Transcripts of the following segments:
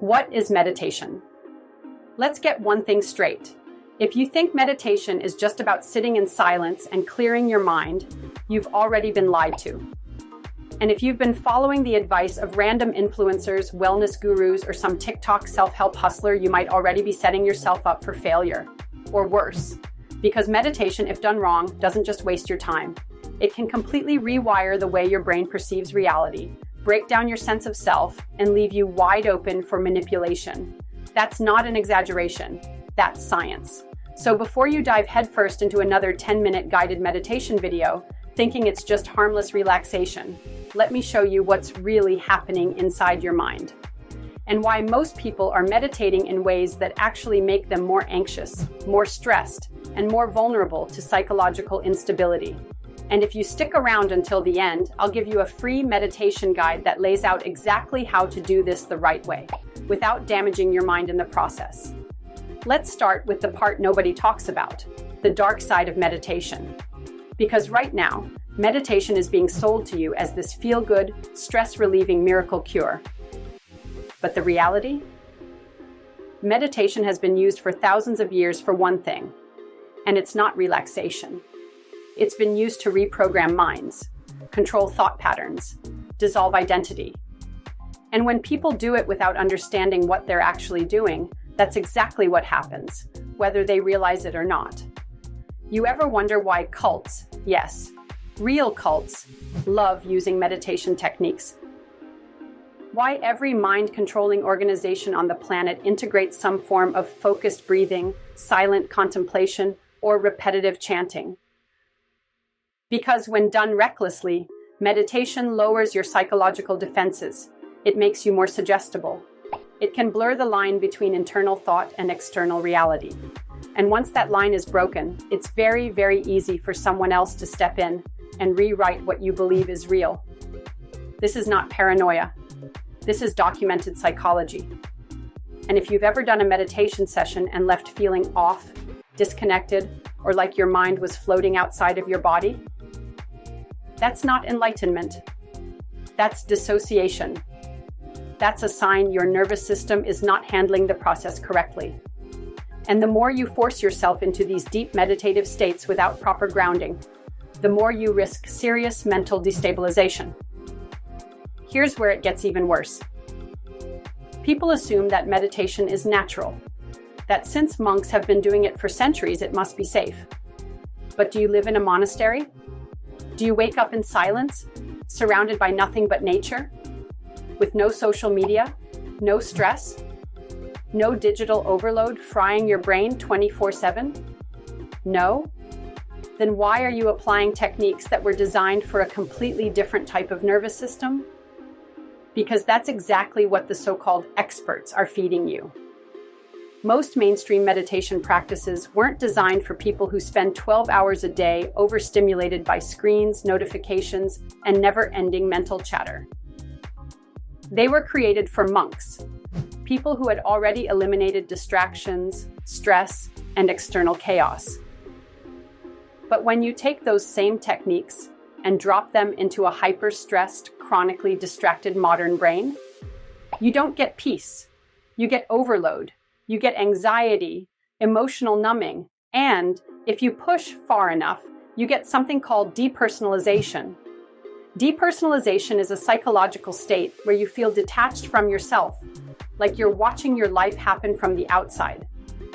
What is meditation? Let's get one thing straight. If you think meditation is just about sitting in silence and clearing your mind, you've already been lied to. And if you've been following the advice of random influencers, wellness gurus, or some TikTok self-help hustler, you might already be setting yourself up for failure. Or worse, because meditation, if done wrong, doesn't just waste your time. It can completely rewire the way your brain perceives reality, break down your sense of self, and leave you wide open for manipulation. That's not an exaggeration. That's science. So before you dive headfirst into another 10-minute guided meditation video, thinking it's just harmless relaxation, let me show you what's really happening inside your mind, and why most people are meditating in ways that actually make them more anxious, more stressed, and more vulnerable to psychological instability. And if you stick around until the end, I'll give you a free meditation guide that lays out exactly how to do this the right way, without damaging your mind in the process. Let's start with the part nobody talks about, the dark side of meditation. Because right now, meditation is being sold to you as this feel-good, stress-relieving miracle cure. But the reality? Meditation has been used for thousands of years for one thing, and it's not relaxation. It's been used to reprogram minds, control thought patterns, dissolve identity. And when people do it without understanding what they're actually doing, that's exactly what happens, whether they realize it or not. You ever wonder why cults, yes, real cults, love using meditation techniques? Why every mind-controlling organization on the planet integrates some form of focused breathing, silent contemplation, or repetitive chanting? Because when done recklessly, meditation lowers your psychological defenses. It makes you more suggestible. It can blur the line between internal thought and external reality. And once that line is broken, it's very, very easy for someone else to step in and rewrite what you believe is real. This is not paranoia. This is documented psychology. And if you've ever done a meditation session and left feeling off, disconnected, or like your mind was floating outside of your body, that's not enlightenment. That's dissociation. That's a sign your nervous system is not handling the process correctly. And the more you force yourself into these deep meditative states without proper grounding, the more you risk serious mental destabilization. Here's where it gets even worse. People assume that meditation is natural, that since monks have been doing it for centuries, it must be safe. But do you live in a monastery? Do you wake up in silence, surrounded by nothing but nature? With no social media, no stress, no digital overload frying your brain 24/7? No? Then why are you applying techniques that were designed for a completely different type of nervous system? Because that's exactly what the so-called experts are feeding you. Most mainstream meditation practices weren't designed for people who spend 12 hours a day overstimulated by screens, notifications, and never-ending mental chatter. They were created for monks, people who had already eliminated distractions, stress, and external chaos. But when you take those same techniques and drop them into a hyper-stressed, chronically distracted modern brain, you don't get peace. You get overload. You get anxiety, emotional numbing, and if you push far enough, you get something called depersonalization. Depersonalization is a psychological state where you feel detached from yourself, like you're watching your life happen from the outside.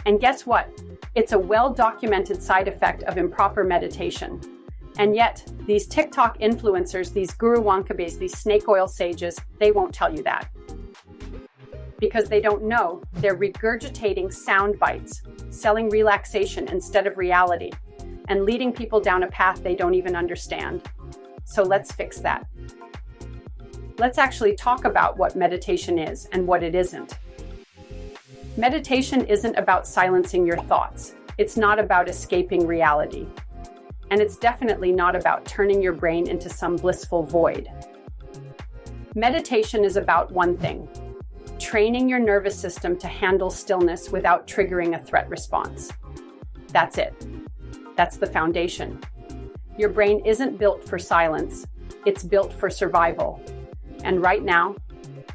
And guess what? It's a well-documented side effect of improper meditation. And yet, these TikTok influencers, these guru wankabes, these snake oil sages, they won't tell you that. Because they don't know, they're regurgitating sound bites, selling relaxation instead of reality, and leading people down a path they don't even understand. So let's fix that. Let's actually talk about what meditation is and what it isn't. Meditation isn't about silencing your thoughts. It's not about escaping reality. And it's definitely not about turning your brain into some blissful void. Meditation is about one thing: training your nervous system to handle stillness without triggering a threat response. That's it. That's the foundation. Your brain isn't built for silence. It's built for survival. And right now,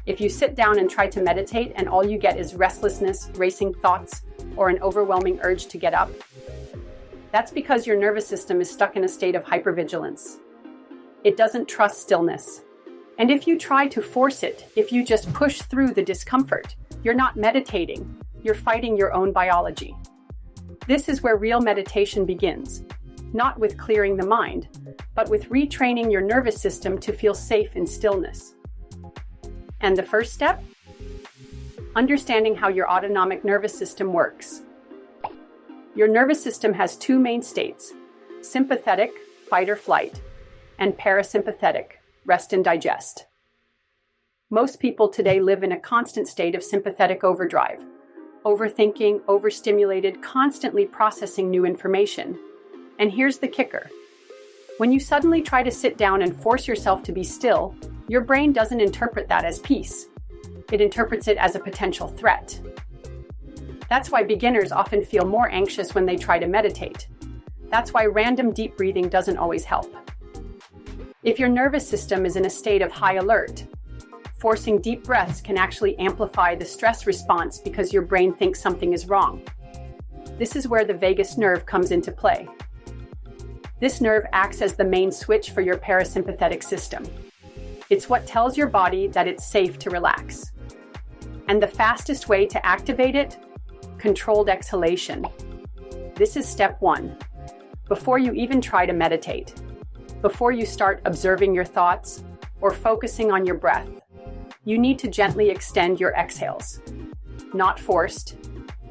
If you sit down and try to meditate and all you get is restlessness, racing thoughts, or an overwhelming urge to get up, that's because your nervous system is stuck in a state of hypervigilance. It doesn't trust stillness. And if you try to force it, if you just push through the discomfort, you're not meditating, you're fighting your own biology. This is where real meditation begins, not with clearing the mind, but with retraining your nervous system to feel safe in stillness. And the first step? Understanding how your autonomic nervous system works. Your nervous system has two main states: sympathetic, fight or flight, and parasympathetic, rest and digest. Most people today live in a constant state of sympathetic overdrive, overthinking, overstimulated, constantly processing new information. And here's the kicker. When you suddenly try to sit down and force yourself to be still, your brain doesn't interpret that as peace. It interprets it as a potential threat. That's why beginners often feel more anxious when they try to meditate. That's why random deep breathing doesn't always help. If your nervous system is in a state of high alert, forcing deep breaths can actually amplify the stress response because your brain thinks something is wrong. This is where the vagus nerve comes into play. This nerve acts as the main switch for your parasympathetic system. It's what tells your body that it's safe to relax. And the fastest way to activate it? Controlled exhalation. This is step one. Before you even try to meditate, before you start observing your thoughts or focusing on your breath, you need to gently extend your exhales. Not forced,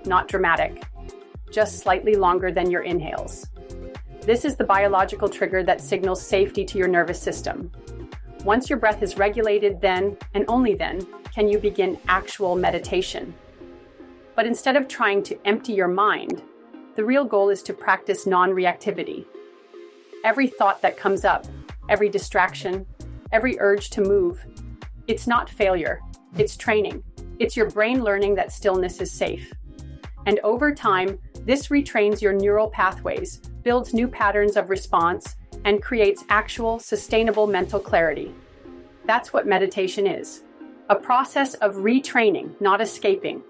not dramatic, just slightly longer than your inhales. This is the biological trigger that signals safety to your nervous system. Once your breath is regulated, then, and only then, can you begin actual meditation. But instead of trying to empty your mind, the real goal is to practice non-reactivity. Every thought that comes up, every distraction, every urge to move, it's not failure, it's training. It's your brain learning that stillness is safe. And over time, this retrains your neural pathways, builds new patterns of response, and creates actual, sustainable mental clarity. That's what meditation is. A process of retraining, not escaping.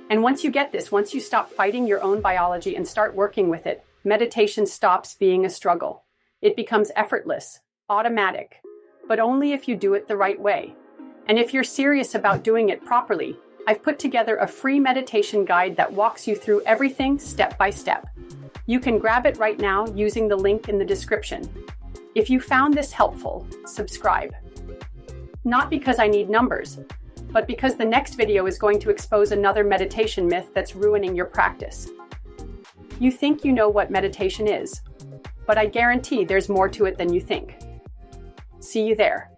And once you get this, once you stop fighting your own biology and start working with it, meditation stops being a struggle. It becomes effortless, automatic, but only if you do it the right way. And if you're serious about doing it properly, I've put together a free meditation guide that walks you through everything step by step. You can grab it right now using the link in the description. If you found this helpful, subscribe. Not because I need numbers, but because the next video is going to expose another meditation myth that's ruining your practice. You think you know what meditation is, but I guarantee there's more to it than you think. See you there.